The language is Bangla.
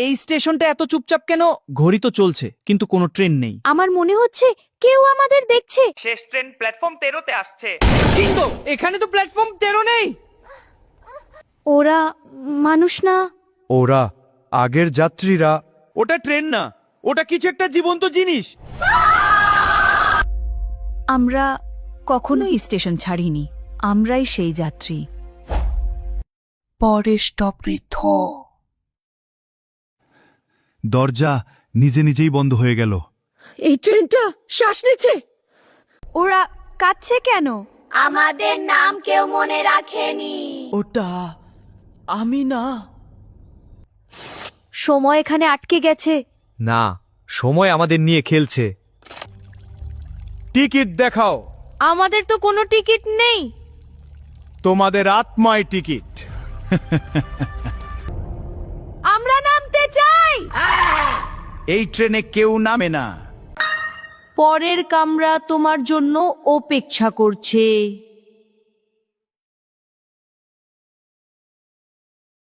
এই স্টেশনটা এত চুপচাপ কেন? ঘড়ি তো চলছে কিন্তু কোনো ট্রেন নেই। আমার মনে হচ্ছে কেউ আমাদের দেখছে। শেষ ট্রেন প্ল্যাটফর্ম 13-তে আসছে। কিন্তু এখানে তো প্ল্যাটফর্ম 13 নেই। ওরা মানুষ না। ওরা আগের যাত্রীরা। ওটা ট্রেন না, ওটা কিছু একটা জীবন্ত জিনিস। আমরা কখনোই স্টেশন ছাড়িনি, আমরাই সেই যাত্রী। পরের স্টপ ঋদ্ধ। দরজা নিজে নিজেই বন্ধ হয়ে গেল। এই ট্রেনটা শ্বাস নিচ্ছে। ওরা কাঁদছে কেন? আমাদের নাম কেউ মনে রাখেনি। ওটা আমি না। সময় এখানে আটকে গেছে। না, সময় আমাদের নিয়ে খেলছে। টিকিট দেখাও। আমাদের তো কোনো টিকিট নেই। তোমাদের আত্মায় টিকিট। আমরা নামতে চাই। এই ট্রেনে কেউ নামে না। পরের কামরা তোমার জন্য অপেক্ষা করছে।